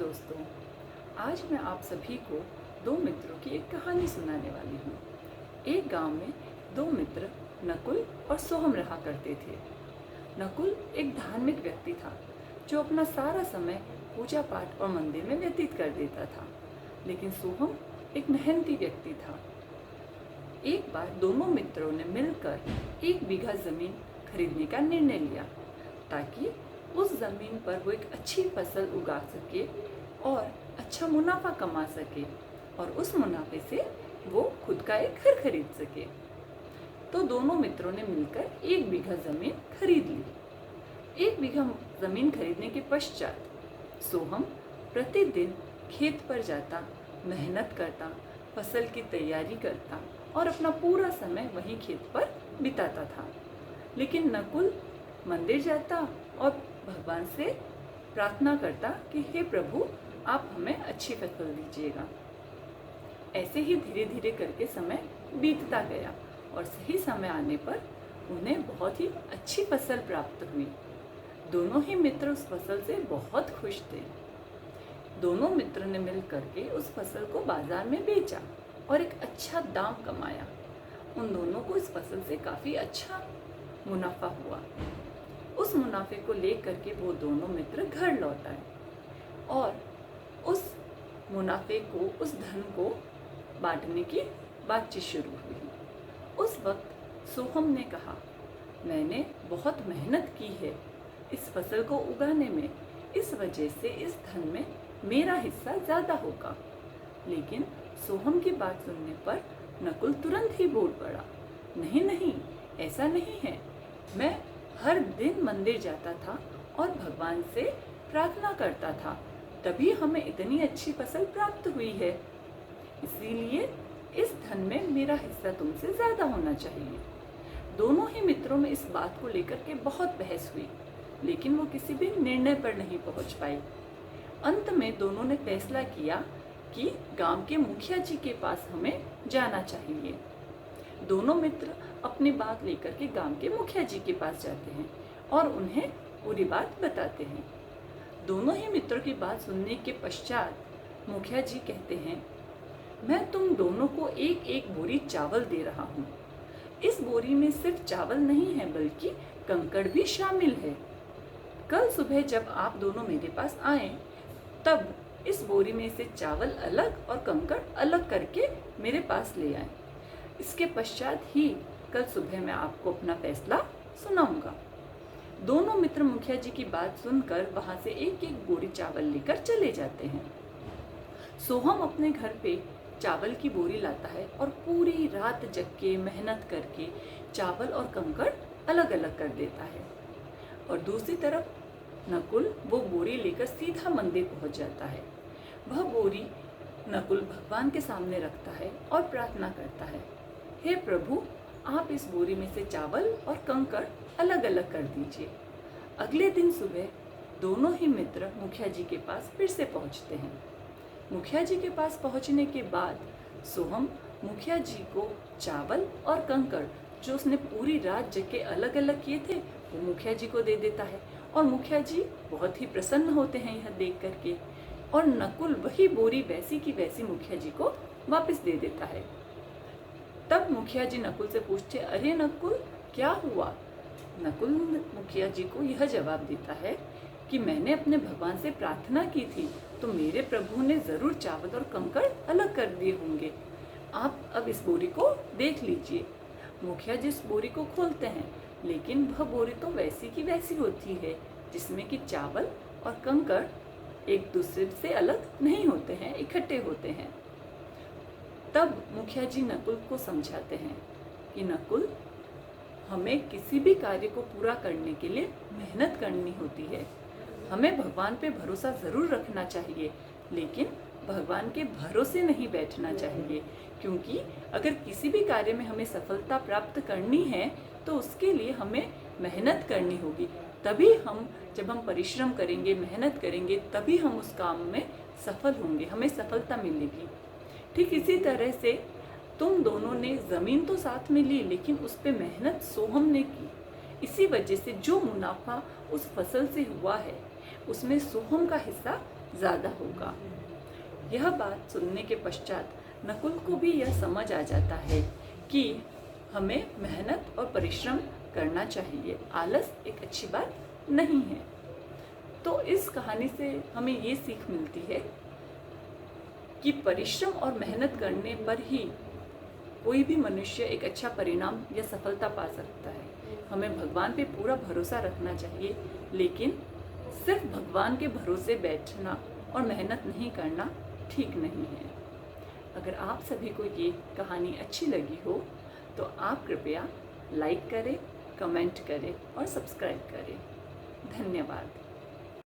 दोस्तों, आज मैं आप सभी को दो मित्रों की एक कहानी सुनाने वाली हूँ। एक गांव में दो मित्र नकुल और सोहम रहा करते थे। नकुल एक धार्मिक व्यक्ति था जो अपना सारा समय पूजा पाठ और मंदिर में व्यतीत कर देता था, लेकिन सोहम एक मेहनती व्यक्ति था। एक बार दोनों मित्रों ने मिलकर 1 बीघा जमीन खरीदने का निर्णय लिया ताकि उस जमीन पर वो एक अच्छी फसल उगा सके और अच्छा मुनाफा कमा सके और उस मुनाफे से वो खुद का एक घर खरीद सके। तो दोनों मित्रों ने मिलकर 1 बीघा जमीन खरीद ली। 1 बीघा जमीन खरीदने के पश्चात सोहम प्रतिदिन खेत पर जाता, मेहनत करता, फसल की तैयारी करता और अपना पूरा समय वहीं खेत पर बिताता था। लेकिन नकुल मंदिर जाता और भगवान से प्रार्थना करता कि हे प्रभु, आप हमें अच्छी फसल दीजिएगा। ऐसे ही धीरे धीरे करके समय बीतता गया और सही समय आने पर उन्हें बहुत ही अच्छी फसल प्राप्त हुई। दोनों ही मित्र उस फसल से बहुत खुश थे। दोनों मित्र ने मिल करके उस फसल को बाजार में बेचा और एक अच्छा दाम कमाया। उन दोनों को इस फसल से काफ़ी अच्छा मुनाफा हुआ। उस मुनाफे को लेकर के वो दोनों मित्र घर लौट आए और उस मुनाफे को, उस धन को बांटने की बातचीत शुरू हुई। उस वक्त सोहम ने कहा, मैंने बहुत मेहनत की है इस फसल को उगाने में, इस वजह से इस धन में मेरा हिस्सा ज़्यादा होगा। लेकिन सोहम की बात सुनने पर नकुल तुरंत ही बोल पड़ा, नहीं नहीं, ऐसा नहीं है। मैं हर दिन मंदिर जाता था और भगवान से प्रार्थना करता था, तभी हमें इतनी अच्छी फसल प्राप्त हुई है। इसीलिए इस धन में मेरा हिस्सा तुमसे ज़्यादा होना चाहिए। दोनों ही मित्रों में इस बात को लेकर के बहुत बहस हुई, लेकिन वो किसी भी निर्णय पर नहीं पहुंच पाई। अंत में दोनों ने फैसला किया कि गांव के मुखिया जी के पास हमें जाना चाहिए। दोनों मित्र अपनी बात लेकर के गांव के मुखिया जी के पास जाते हैं और उन्हें पूरी बात बताते हैं। दोनों ही मित्रों की बात सुनने के पश्चात मुखिया जी कहते हैं, मैं तुम दोनों को एक एक बोरी चावल दे रहा हूँ। इस बोरी में सिर्फ चावल नहीं है बल्कि कंकड़ भी शामिल है। कल सुबह जब आप दोनों मेरे पास आए तब इस बोरी में से चावल अलग और कंकड़ अलग करके मेरे पास ले आए। इसके पश्चात ही कल सुबह मैं आपको अपना फैसला सुनाऊंगा। दोनों मित्र मुखिया जी की बात सुनकर वहां से एक एक बोरी चावल लेकर चले जाते हैं। सोहम अपने घर पे चावल की बोरी लाता है और पूरी रात जग के मेहनत करके चावल और कंकड़ अलग अलग कर देता है। और दूसरी तरफ नकुल वो बोरी लेकर सीधा मंदिर पहुंच जाता है। वह बोरी नकुल भगवान के सामने रखता है और प्रार्थना करता है, हे प्रभु, आप इस बोरी में से चावल और कंकड़ अलग अलग कर दीजिए। अगले दिन सुबह दोनों ही मित्र मुखिया जी के पास फिर से पहुंचते हैं। मुखिया जी के पास पहुंचने के बाद सोहम मुखिया जी को चावल और कंकड़ जो उसने पूरी रात जग के अलग अलग किए थे वो मुखिया जी को दे देता है और मुखिया जी बहुत ही प्रसन्न होते हैं यह देख करके। और नकुल वही बोरी वैसी की वैसी मुखिया जी को वापस दे देता है। तब मुखिया जी नकुल से पूछते, अरे नकुल, क्या हुआ? नकुल मुखिया जी को यह जवाब देता है कि मैंने अपने भगवान से प्रार्थना की थी तो मेरे प्रभु ने जरूर चावल और कंकड़ अलग कर दिए होंगे। आप अब इस बोरी को देख लीजिए। मुखिया जी इस बोरी को खोलते हैं, लेकिन वह बोरी तो वैसी की वैसी होती है जिसमें कि चावल और कंकड़ एक दूसरे से अलग नहीं होते हैं, इकट्ठे होते हैं। तब मुखिया जी नकुल को समझाते हैं कि नकुल, हमें किसी भी कार्य को पूरा करने के लिए मेहनत करनी होती है। हमें भगवान पे भरोसा ज़रूर रखना चाहिए, लेकिन भगवान के भरोसे नहीं बैठना चाहिए, क्योंकि अगर किसी भी कार्य में हमें सफलता प्राप्त करनी है तो उसके लिए हमें मेहनत करनी होगी। तभी जब हम परिश्रम करेंगे, मेहनत करेंगे, तभी हम उस काम में सफल होंगे, हमें सफलता मिलेगी। ठीक इसी तरह से तुम दोनों ने ज़मीन तो साथ में ली, लेकिन उस पर मेहनत सोहम ने की। इसी वजह से जो मुनाफा उस फसल से हुआ है उसमें सोहम का हिस्सा ज़्यादा होगा। यह बात सुनने के पश्चात नकुल को भी यह समझ आ जाता है कि हमें मेहनत और परिश्रम करना चाहिए, आलस एक अच्छी बात नहीं है। तो इस कहानी से हमें ये सीख मिलती है कि परिश्रम और मेहनत करने पर ही कोई भी मनुष्य एक अच्छा परिणाम या सफलता पा सकता है। हमें भगवान पे पूरा भरोसा रखना चाहिए, लेकिन सिर्फ भगवान के भरोसे बैठना और मेहनत नहीं करना ठीक नहीं है। अगर आप सभी को ये कहानी अच्छी लगी हो तो आप कृपया लाइक करें, कमेंट करें और सब्सक्राइब करें। धन्यवाद।